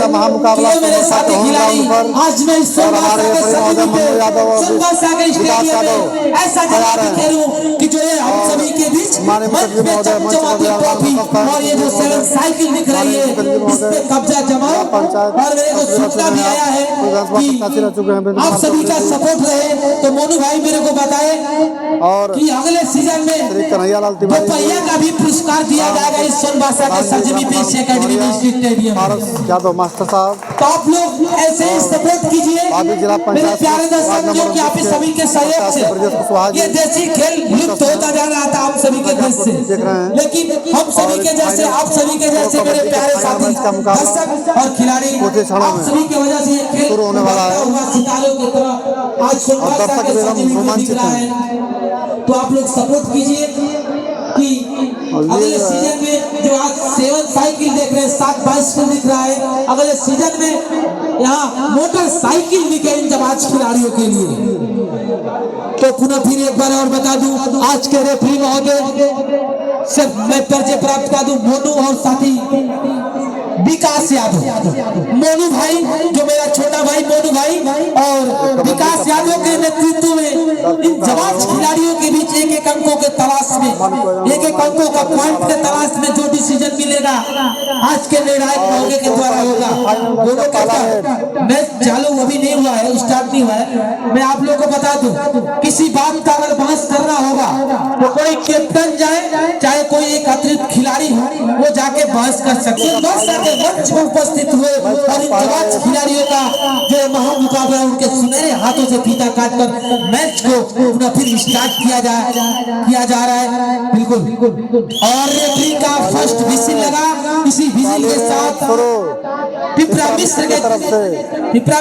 का महामुकाबला मेरे साथी खिलाड़ी आज मैं इस सोनबासा के सभी पे सोनबासा के स्टेडियम में ऐसा जवाब खेलूं कि जो ये हम सभी के बीच मंच में चमचमाती ट्रॉफी और ये जो 7 साइकिल दिख रही है इस पे कब्जा जमाओ। और मेरे को सूचना भी आया है कि आप सभी का सपोर्ट रहे तो मोनू भाई मेरे को बताए और कि अगले सीजन में दोपहिया का भी पुरस्कार दिया जाएगा इस सोनबासा के सरजमी पे एकेडमी स्टेडियम में। क्या तो मास्टर साहब तो आप लोग ऐसे ही सपोर्ट कीजिए मेरे प्यारे दर्शक जो कि आप सभी के सहयोग से ये देसी खेल लुप्त होता जा रहा था आप सभी के देश से, लेकिन हम सभी के जैसे आप सभी के जैसे मेरे प्यारे साथी दर्शक और खिलाड़ी आप सभी की वजह से ये खेल शुरू होने वाला है। सितारों की तरह आज सोनबासा के सरजमी पे दिख रहा है। तो आप लोग सपोर्ट कीजिए कि अगले सीजन में जो आज 7 साइकिल देख रहे हैं 7 बाइसिकल दिख रहा है, अगले सीजन में यहाँ मोटरसाइकिल दिखे इन जमात खिलाड़ियों के लिए। तो पुनः फिर एक बार और बता दूं आज के रेफरी महोदय से मैं परिचय प्राप्त कर दूं मोनू और साथी विकास यादव। मोनू भाई जो मेरा छोटा भाई मोनू भाई और विकास यादव के नेतृत्व में इन जवाब खिलाड़ियों के बीच एक एक अंकों के तलाश में एक एक अंकों का पॉइंट के तलाश में जो डिसीजन मिलेगा आज के निर्णायक मौके के द्वारा होगा। दोनों का मैच चालू अभी नहीं हुआ है, स्टार्ट नहीं हुआ है। मैं आप लोगों को बता दूं किसी बात का अगर बहस करना होगा तो कोई कैप्टन जाए चाहे कोई एक अतिरिक्त खिलाड़ी हो वो जाके बहस कर सकते हैं। मंच में उपस्थित हुए और इन जवाब खिलाड़ियों का जो महामुकाबला उनके सुनहरे हाथों से फीता काटकर मैच को पुनः फिर स्टार्ट किया जा रहा है। बिल्कुल और रेफरी का फर्स्ट विसिल लगा। इसी विसिल के साथ पिपरा मिश्र के तरफ से पिपरा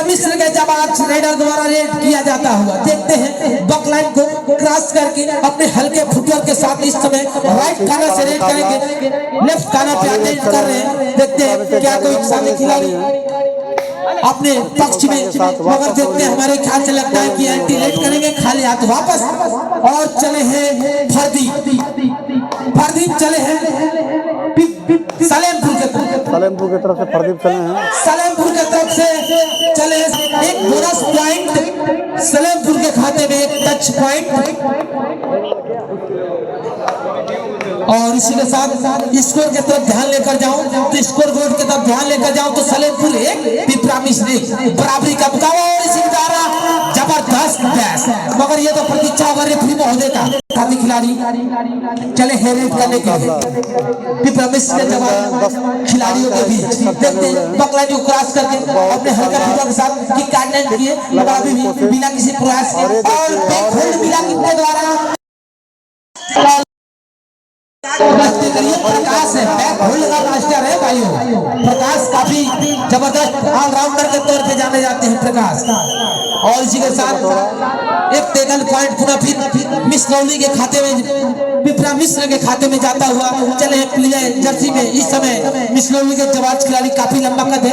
मिश्र के जवाब रेडर द्वारा रेड किया जाता हुआ देखते हैं बकलाइन को क्रॉस करके अपने हल्के फुटवर्क के साथ इस समय राइट काना से रेड करेंगे, लेफ्ट काना पे अटैक कर रहे हैं। देखते हैं क्या कोई साथी खिलाड़ी अपने पक्ष में मगर देखते हैं हमारे ख्याल से लगता है कि एंटी रेड करेंगे खाली हाथ वापस और चले हैं फरदीप चले हैं सलेमपुर की तरफ से फरदीप चले हैं सलेमपुर की तरफ से चले एक बोनस पॉइंट सलेमपुर के खाते में एक टच पॉइंट और इसी के साथ स्कोर की तरफ ध्यान लेकर जाऊं तो स्कोर बोर्ड की तरफ ध्यान लेकर जाऊं तो सलेमपुर एक पिपरा मिश्र बराबरी का मुकाबला और इसी द्वारा जबरदस्त मैच मगर ये तो प्रतीक्षा होगा रेफरी महोदय का। साथी खिलाड़ी चले हेरेट करने के लिए पिपरा मिश्र के जवाब खिलाड़ियों के बीच देखते हैं बकला को क्रॉस करके अपने हल्का फुटबॉल के साथ किक काटने किए मगर अभी भी बिना किसी प्रयास के और होल्ड मिला किक द्वारा प्रकाश है बैक होल्ड का मास्टर है भाइयों। प्रकाश काफी जबरदस्त ऑलराउंडर के तौर पे जाने जाते हैं प्रकाश। और इसी के साथ एक टेकन पॉइंट पुनः फिर मिश्रौली के खाते में पिपरा मिश्र के खाते में जाता हुआ चले पीले जर्सी में इस समय मिश्रौली के जवाब खिलाड़ी काफी लंबा कद है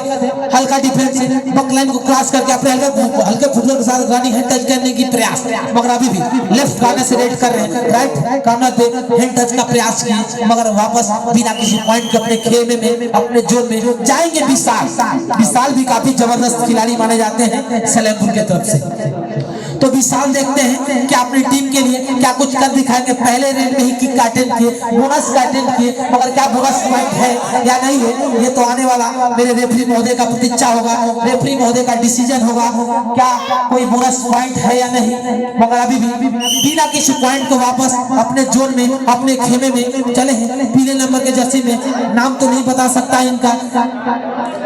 हल्का डिफेंस बकलाइन को क्रॉस करके अपने हल्के फुटबॉल के साथ रनिंग हैंड टच करने की प्रयास मगर अभी भी लेफ्ट कार्नर से रेड कर रहे हैं राइट कार्नर पे हैंड टच का प्रयास किया मगर वापस बिना किसी पॉइंट के अपने खेमे में अपने जोन में जाएंगे। विशाल भी काफी जबरदस्त खिलाड़ी माने जाते हैं सलेमपुर के तरफ से। तो विशाल देखते हैं कि अपनी टीम के लिए क्या कुछ कर दिखाएंगे। पहले रेड में ही किक का अटेम्प्ट किए बोनस का अटेम्प्ट किए मगर क्या बोनस पॉइंट है या नहीं है ये तो आने वाला मेरे रेफरी महोदय का प्रतीक्षा होगा। रेफरी महोदय का डिसीजन होगा क्या कोई बोनस पॉइंट है या नहीं मगर अभी भी बिना किसी पॉइंट को वापस अपने जोन में अपने खेमे में चले हैं। पीले नंबर के जर्सी में नाम तो नहीं बता सकता इनका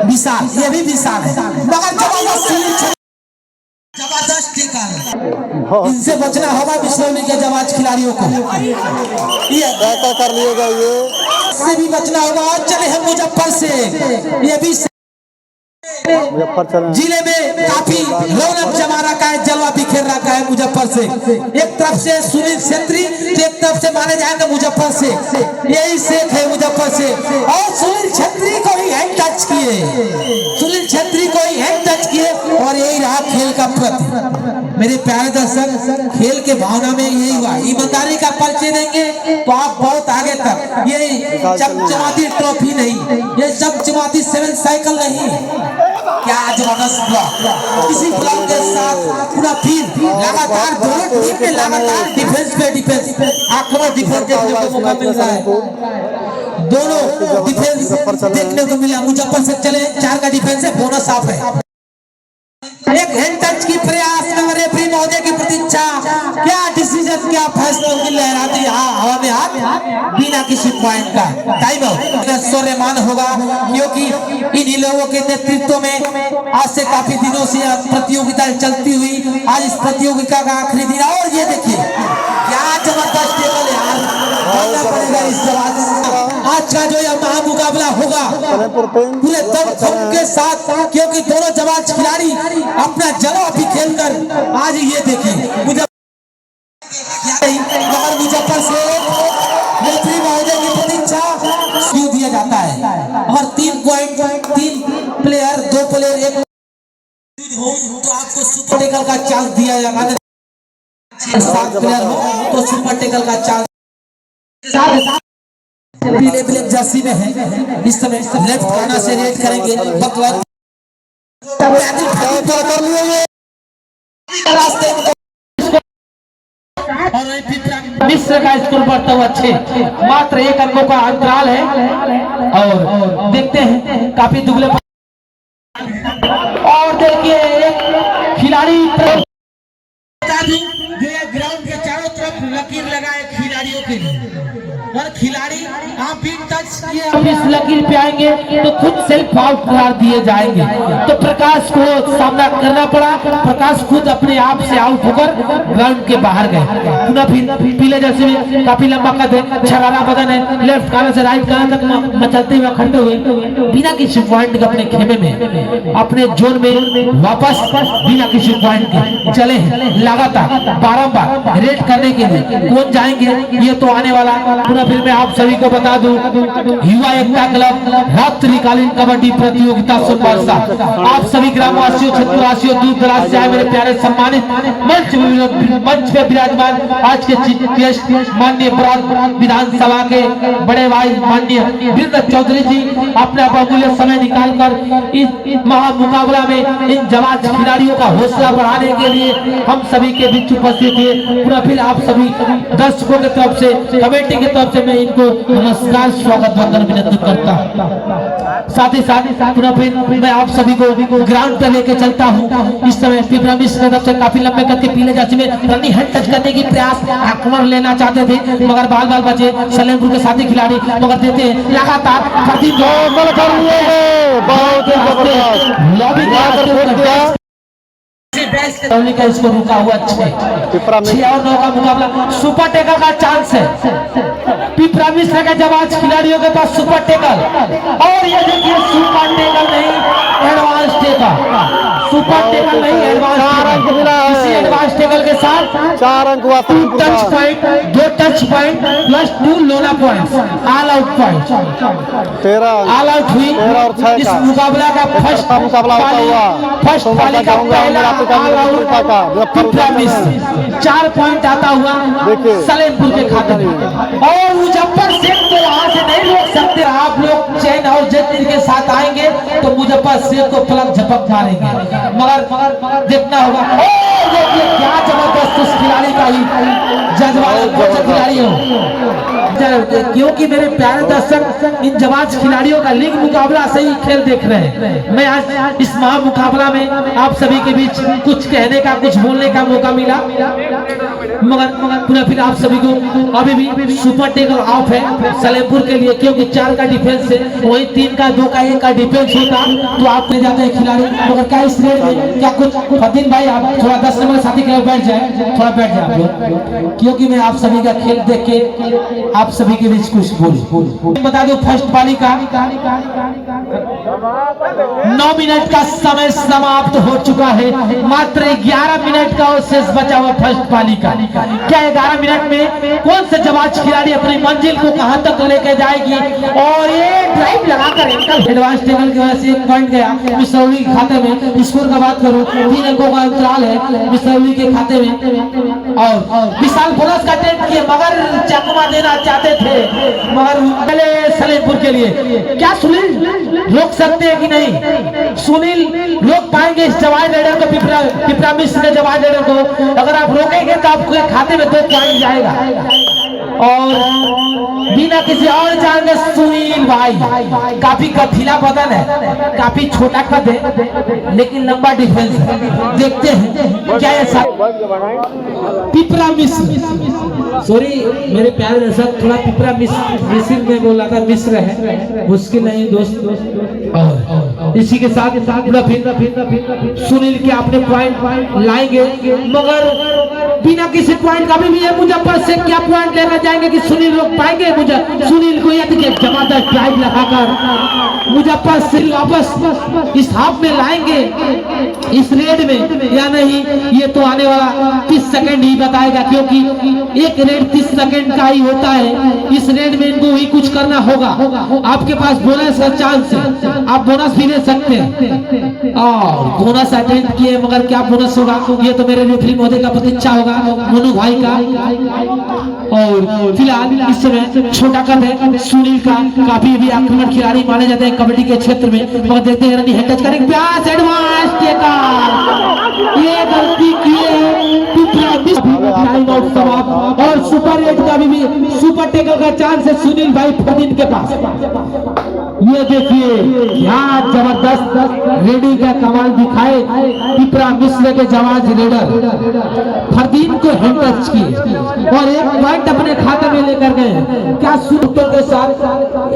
विशाल ये भी विशाल है मगर जबरदस्त इनसे बचना होगा मिश्रौली के जवाब खिलाड़ियों को ये कर लिएगा ये से भी बचना होगा। और चले हैं मुजफ्फर से ये भी जिले में काफी रौनक जमा रखा है जलवा बिखेर रखा है मुजफ्फर से। एक तरफ से सुनील छेत्री एक तरफ से माने जाएंगे मुजफ्फर से यही शेख है मुजफ्फर से और सुनील छेत्री को ही हैंड टच किए और यही रहा खेल का रहती। मेरे प्यारे दर्शक, खेल के भावना में यही हुआ, ईमानदारी का परिचय देंगे तो आप बहुत आगे तक। ये चमचमाती ट्रॉफी नहीं, ये चमचमाती 7 साइकिल नहीं। क्या जबरदस्त ब्लॉक, इसी ब्लॉक के साथ पूरा फिर लगातार दोनों टीम में लगातार डिफेंस पे डिफेंस, आक्रमण डिफेंस देखने को मौका मिल रहा है। दोनों डिफेंस देखने को मिला। मुजफ्फर से चले 4 का डिफेंस है, बोनस ऑफ है। एक हैंड टच की प्रयास में रेफरी महोदय की प्रतीक्षा, क्या डिसीजन, क्या फैसला लहराते हवा में हाथ बिना किसी पॉइंट का। टाइम आउट शौर्यमान होगा, क्योंकि इन्हीं लोगों के नेतृत्व में आज से काफी दिनों से प्रतियोगिता चलती हुई, आज इस प्रतियोगिता का आखिरी दिन। और ये देखिए क्या जबरदस्त टेबल यार, मानना पड़ेगा इस जवाब। आज का जो यह महामुकाबला होगा पूरे दमखम के साथ, क्योंकि दोनों जवाब खिलाड़ी अपना जलवा भी खेलकर आज ये देखिए मुजफ्फर से रेफरी महोदय की प्रतीक्षा क्यों दिया जाता है। और 3 पॉइंट 3 प्लेयर 2 प्लेयर 1 हो तो आपको सुपर टेकल का चांस दिया जाएगा। 7 प्लेयर हो तो सुपर टेकल का चांस। पीले ब्लैक जर्सी में है इस समय, लेफ्ट कॉर्नर से रेड करेंगे बकलर मिश्र का स्कोर बढ़ता हुआ 6, मात्र 1 अंकों का अंतराल है। और देखते हैं काफी दुबले, और देखिए एक खिलाड़ी ग्राउंड के चारों तरफ लकीर लगाए खिलाड़ियों के लिए, और खिलाड़ी आप भी टच किए, अब इस लकीर पे आएंगे तो खुद सेल्फ आउट करार दिए जाएंगे। तो प्रकाश को सामना करना पड़ा, प्रकाश खुद अपने आप से आउट होकर ग्राउंड के बाहर गए। पुनः फिर पीले जैसे में काफी लंबा कद है, छगारा बदन है, लेफ्ट कान से राइट कान तक मचलते हुए खड़े हुए बिना किसी पॉइंट के अपने खेमे में, अपने जोन में वापस बिना किसी पॉइंट के चले हैं। लगातार बारंबार रेड करने के लिए कौन जाएंगे ये तो आने वाला। पुनः फिर मैं आप सभी को बता दूं, युवा एकता क्लब रात्रिकालीन कबड्डी प्रतियोगिता सोमवार आप सभी ग्रामवासियों, क्षेत्रवासियों, दूर दराज से आए मेरे प्यारे सम्मानित मंच पे विराजमान आज के चीफ गेस्ट माननीय विधानसभा के बड़े भाई माननीय वीरेंद्र चौधरी जी अपना बहुमूल्य समय निकालकर इस महामुकाबला में इन जवाब खिलाड़ियों का हौसला बढ़ाने के लिए हम सभी के बीच उपस्थित हुए। पूरा फिर आप सभी दर्शकों की तरफ से, कमेटी की तरफ से मैं इनको नमस्कार, स्वागत वंदन विनती करता हूँ। साथ ही साथ पूरा फिर मैं आप सभी को ग्राउंड पर लेके चलता हूँ। इस समय तरफ से काफी लंबे करके पीले जर्सी में रनिंग हैंड टच करने की प्रयास आक्रमण लेना चाहते थे, मगर बाल बचे सलेमपुर के साथी खिलाड़ी मगर देते हैं लगातार का इसको रुका हुआ 6 और 9 का मुकाबला। सुपर टेकल का चांस है, पिपरा मिश्र के जवाब खिलाड़ियों के पास सुपर टेकल, और ये देखिए सुपर टेकल नहीं एडवांस टेकल, सुपर टेकल नहीं एडवांस टेकल। इसी एडवांस टेकल के साथ 4 अंक 2 touch point, 2 touch point plus 2 लोना point, all out point 13 all out हुई। इस मुकाबला का फर्स्ट मुकाबला हुआ, फर्स्ट पाली का पहला ऑल आउट 4 पॉइंट आता हुआ सलेमपुर के खाते में। और मुजफ्फर शेख तो वहां से नहीं रोक सकते, आप लोग चैन और जतीन के साथ आएंगे तो मुजफ्फर शेख को पलक झपक मारेंगे, मगर देखना होगा। और देखिए क्या जबरदस्त उस खिलाड़ी का ही जज्बा खिलाड़ी हो, क्योंकि मेरे प्यारे दर्शक इन जवाब खिलाड़ियों का लीग मुकाबला सही खेल देख रहे हैं। मैं आज इस महामुकाबला में आप सभी के बीच कुछ कहने का, कुछ बोलने का मौका मिला, मगर पुनः फिर आप सभी को अभी भी सुपर टेकल ऑफ है सलेमपुर के लिए, क्योंकि 4 का डिफेंस है, वही 3 का 2 का 1 का डिफेंस होता तो आप ले जाते हैं खिलाड़ी। मगर क्या इस रेड में क्या कुछ फतीन भाई आप थोड़ा 10 नंबर साथी के बैठ जाए, थोड़ा बैठ जाए आप लोग, क्योंकि मैं आप सभी का खेल देख के आप सभी के बीच कुछ बोल बता दो। फर्स्ट पाली का 9 मिनट का समय समाप्त हो चुका है। मात्र 11 मिनट का और शेष बचा हुआ फर्स्ट पाली का। क्या 11 मिनट में कौन सा जवाज खिलाड़ी अपनी मंजिल को कहां तक लेकर जाएगी? और ये ड्राइव लगाकर एडवांस टेबल की वजह से एक पॉइंट गया मिसौली के खाते में। स्कोर का बात करूं 3 अंकों का अंतराल है मिसौली के खाते में। और विशाल बोनस का टेंट किए मगर चकमा देना चाहते थे मगर पहले सलेमपुर के लिए। क्या सुनील रोक सकते हैं कि नहीं? सुनील रोक पाएंगे इस जवाज रेडर को? पिपरा मिश्र के जवाज रेडर को अगर आप रोकेंगे तो आपके खाते में 2 पॉइंट जाएगा। और बिना किसी और जान के सुनील भाई काफी गठीला बदन है, काफी छोटा कद है लेकिन लंबा डिफेंस है। देखते हैं क्या ऐसा पिपरा मिश्र, सॉरी मेरे प्यारे दर्शक, थोड़ा पिपरा मिश्र में बोला था, मिश्र है, मुश्किल नहीं दोस्त। इसी के साथ सुनील के अपने पॉइंट लाएंगे मगर बिना किसी पॉइंट का भी है। मुजफ्फर से क्या पॉइंट लेना जाएंगे कि सुनील रोक पाएंगे? सुनील को यदि जबरदस्त ड्राइव लगाकर मुजफ्फर से वापस इस हाफ में लाएंगे इस रेड में या नहीं, ये तो आने वाला 30 सेकंड ही बताएगा, क्योंकि एक रेड 30 सेकंड का ही होता है। इस रेड में इनको ही कुछ करना होगा। आपके पास बोनस का चांस है, आप बोनस भी ले सकते हैं। और बोनस अटेंड किए मगर क्या बोनस होगा ये तो मेरे रेफरी महोदय का प्रतीक्षा होगा, मनु भाई का। और फिलहाल इस समय छोटा कद है सुनील का, काफी भी आक्रमण खिलाड़ी माने जाते हैं कबड्डी के क्षेत्र में। मगर देखते हैं रनी हेड टच करेंगे, प्यास एडवांस ये गलती किए टाइम आउट समाप्त। और सुपर 8 का भी सुपर टेकल का चांस है सुनील भाई फरदीन के पास। ये देखिए क्या जबरदस्त रेडी का कमाल दिखाए पिपरा मिश्र के जवाज रेडर, फरदीन को हैंड टच किए और एक पॉइंट अपने खाते में लेकर गए। क्या सुरतों के साथ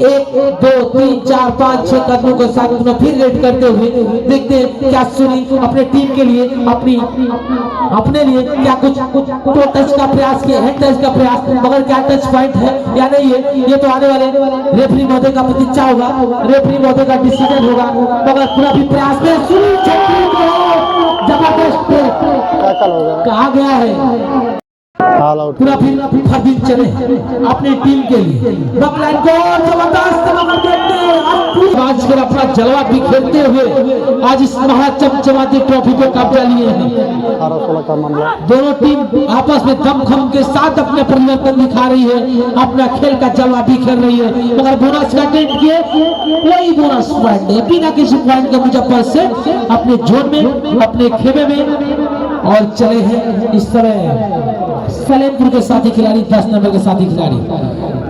1 2 3 4 5 6 कदमों के साथ फिर रेड करते हुए देखते हैं क्या सुनील अपने टीम के लिए अपने लिए क्या कुछ तो टच का प्रयास किया, हैंड टच का प्रयास, मगर क्या टच पॉइंट है या नहीं है ये तो आने वाले रेफरी महोदय का प्रतीक्षा होगा, रेफरी महोदय का डिसीजन होगा। मगर पूरा भी प्रयास में सुनील छेत्री को जबरदस्त कहा गया है पूरा फिर फरदीन चले अपनी टीम के लिए बकलाइन को और जबरदस्त मगर देखते हैं आज फिर अपना जलवा बिखेरते हुए आज इस महाचमचमाती ट्रॉफी पे कब्जा लिए हैं। 18-16 का मामला, दोनों टीम आपस में दमखम के साथ अपने परिवर्तन दिखा रही है, अपना खेल का जलवा बिखेर रही है। मगर बोनस का टेंट किए कोई बोनस पॉइंट नहीं, बिना किसी पॉइंट के मुजफ्फर से अपने जोन में अपने खेमे में और चले हैं इस तरह सलेमपुर के साथी खिलाड़ी 10 नंबर के साथी खिलाड़ी।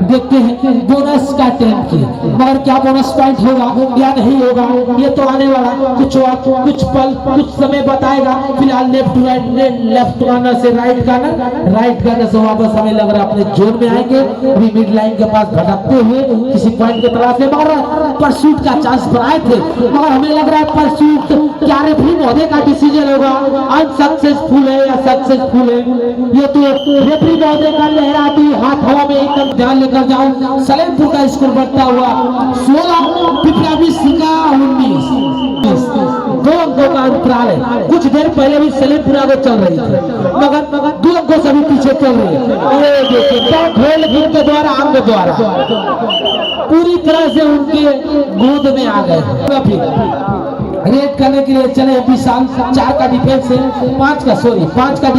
देखते हैं बोनस का टेंट की मगर क्या बोनस पॉइंट होगा या नहीं होगा ये तो आने वाला कुछ पल कुछ समय बताएगा। फिलहाल left to right, left corner से राइट कॉर्नर से वापस हमें लग रहा है अपने जोन में आएंगे। अभी मिड लाइन के पास भटकते हुए किसी पॉइंट के तलाश में मगर परसूट का चांस बनाए थे मगर हमें लग रहा है परसूट क्या रेफरी महोदय का डिसीजन होगा, अनसक्सेसफुल है या सक्सेसफुल है ये तो रेफरी महोदय का लहराती हाथ हवा में एकदम ध्यान लेकर जाओ। सलेमपुर का स्कोर बढ़ता हुआ 16, पिपरा मिश्र का 19, 2 अंकों का अंतराल है। कुछ देर पहले भी सलेमपुर आगे चल रही थी मगर 2 अंकों से भी पीछे चल रही है। उनके द्वारा अंग द्वारा पूरी तरह से उनके गोद में आ गए। रेड करने के लिए चले विशाल, 4 का डिफेंस है, 5 का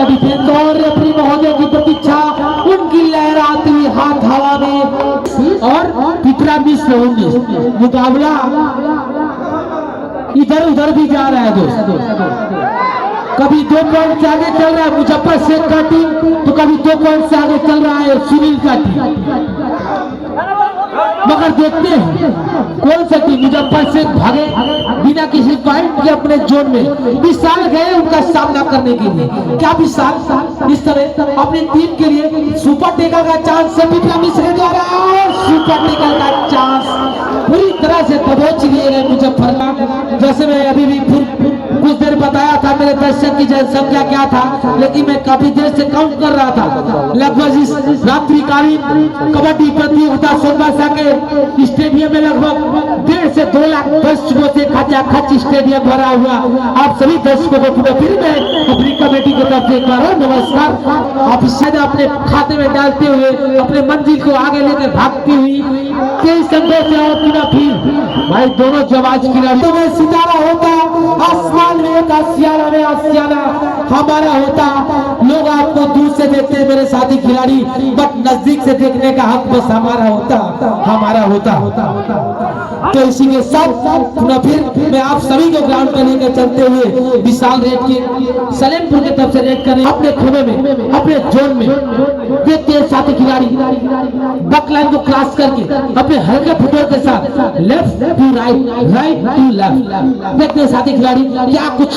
डिफेंस और रेफरी महोदय की प्रतीक्षा, उनकी लहराती हुई हाथ हवा में और पिपरा मिश्र 19। मुकाबला इधर उधर भी जा रहा है दोस्त, कभी 2 पॉइंट से आगे चल रहा है मुजफ्फर शेख का टीम तो कभी 2 पॉइंट से आगे चल रहा है सुनील का टीम। मगर देखते हैं कौन सा टीम मुजफ्फर शेख भागे बिना किसी पॉइंट के अपने जोन में। विशाल गए उनका सामना करने के लिए, क्या विशाल इस तरह अपनी टीम के लिए सुपर टेकल का चांस है पिपरा मिश्र द्वारा और सुपर टेकल का चांस पूरी तरह से दबोच लिए गए मुजफ्फर का। जैसे मैं अभी भी कुछ देर बताया था मेरे दर्शक की जनसंख्या क्या था, लेकिन मैं काफी देर से काउंट कर रहा था। लगभग इस रात्रिकालीन कबड्डी प्रतियोगिता सोनबरसा के स्टेडियम में लगभग 1.5 से 2 लाख दर्शकों से खचाखच स्टेडियम भरा हुआ। आप सभी दर्शकों को पुनः फिर मैं अपनी कमेटी की तरफ से एक बार नमस्कार। आप शायद अपने खाते में डालते हुए अपने मंजिल को आगे लेकर भागती हुई कई संघों से और पुनः फिर भाई दोनों जवाज खिलाड़ी तो मैं सितारा होता, आसमान में एक आसियाना में आसियाना हमारा होता। लोग आपको दूर से देखते हैं मेरे साथी खिलाड़ी, बट नजदीक से देखने का हक बस हमारा होता, हमारा होता। तो इसी के साथ पुनः फिर मैं आप सभी को ग्राउंड पर लेकर चलते हुए विशाल रेड के सलेमपुर की तरफ से रेड करें अपने खुमे में, अपने जोन में। देखते हैं साथी खिलाड़ी बक लाइन को क्रॉस करके अपने हल्के फुटबॉल के साथ left to right, right to left. देखते हैं साथी खिलाड़ी क्या कुछ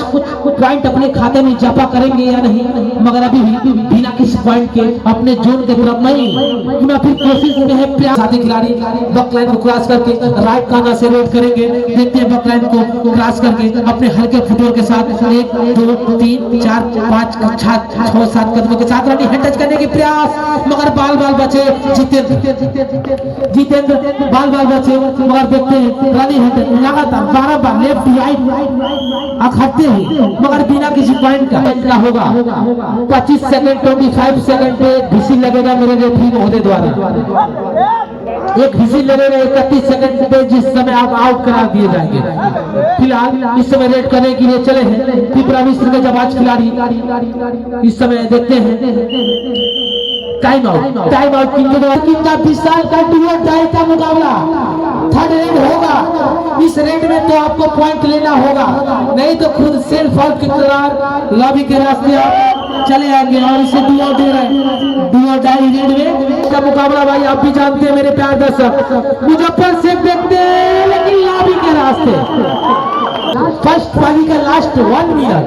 पॉइंट अपने खाते में इजाफा करेंगे या नहीं, मगर अभी भी बिना किसी पॉइंट के अपने जोन के तरफ नहीं पुनः फिर कोशिश में है। साथी खिलाड़ी बक लाइन को क्रॉस करके राइट काना से रेड करेंगे। देखते हैं बक लाइन को क्रॉस करके अपने हल्के फुटबॉल के साथ 1 2 3 4 5 6 7 कदमों के साथ रनी हैंड टच करने की प्रयास, मगर बाल बचे। जितेंद्र बाल बचे, मगर देखते हैं रनी हैंड लगातार 12 बार लेफ्ट राइट अखड़ते हैं, मगर बिना किसी पॉइंट का होगा। 25 सेकंड 25 सेकंड पे विसिल लगेगा मेरे रेफरी महोदय द्वारा। एक विसिल लगेगा 31 सेकंड पे, जिस समय आप आउट करा दिए जाएंगे। फिलहाल इस समय रेड करने के लिए चले हैं त्रिपुरा मिश्र के जवाज खिलाड़ी। इस समय देखते हैं टाइम आउट कितना विशाल का डुओ टाई का मुकाबला। थर्ड रेड होगा, इस रेड में तो आपको पॉइंट लेना होगा, नहीं तो खुद सेल्फ आउट की तरह लॉबी के रास्ते आप चले आएंगे। और इसे डुओ दे रहे हैं, डुओ डाई रेड में का मुकाबला भाई आप भी जानते हैं मेरे प्यार दर्शक। मुजफ्फर से देखते हैं लेकिन लॉबी के रास्ते। फर्स्ट पाली का लास्ट 1 मिनट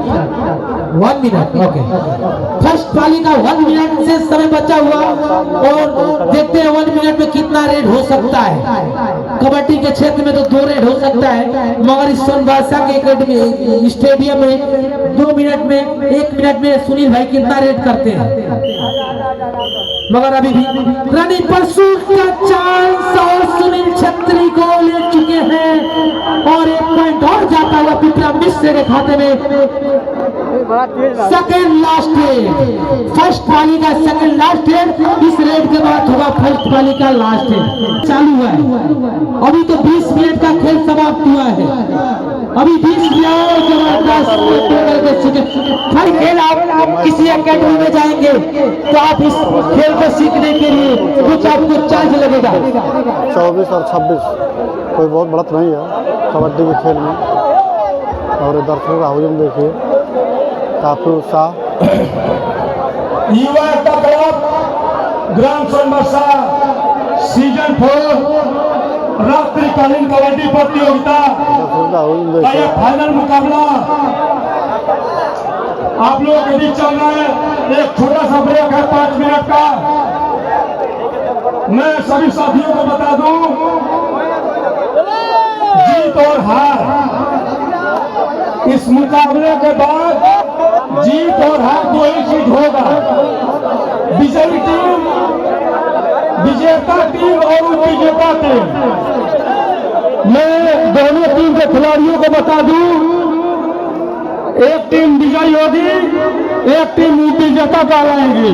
ओके, फर्स्ट पाली का 1 मिनट से समय बचा हुआ और देखते हैं 1 मिनट में कितना रेड हो सकता है। कबड्डी के क्षेत्र में तो 2 रेड हो सकता है, मगर इस सोनबरसा के एकेडमी स्टेडियम में 2 मिनट में 1 मिनट में सुनील भाई कितना रेड करते हैं। मगर अभी भी रनिंग परसूट का चांस और सुनील छत्री को ले चुके हैं और 1 पॉइंट और जाता हुआ पिपरा मिश्र के खाते में। सेकंड लास्ट रेड, फर्स्ट पाली का सेकंड लास्ट रेड, इस रेड के बाद होगा फर्स्ट पाली का लास्ट रेड। चालू है अभी तो 20 मिनट का खेल समाप्त हुआ है, अभी 20 मिनट खेल। आप किसी एकेडमी में जाएंगे तो आप इस खेल को सीखने के लिए कुछ आपको चार्ज लगेगा। 24 और 26 कोई बहुत बढ़त नहीं है कबड्डी के खेल में, और दर्शकों का हुजूम देखिए काफी उत्साह। युवा का क्लब ग्राम सोनबरसा सीजन 4 रात्रिकालीन कबड्डी प्रतियोगिता का यह फाइनल मुकाबला आप लोगों के बीच चल रहा है। एक छोटा सा ब्रेक है 5 मिनट का। मैं सभी साथियों को बता दूं, जीत और हार इस मुकाबले के बाद जीत और हार 2 ही चीज होगा। विजयी टीम, विजेता टीम और उपविजेता टीम। मैं दोनों टीम के खिलाड़ियों को बता दूं, एक टीम विजयी होगी, एक टीम उपविजेता कहलाएगी।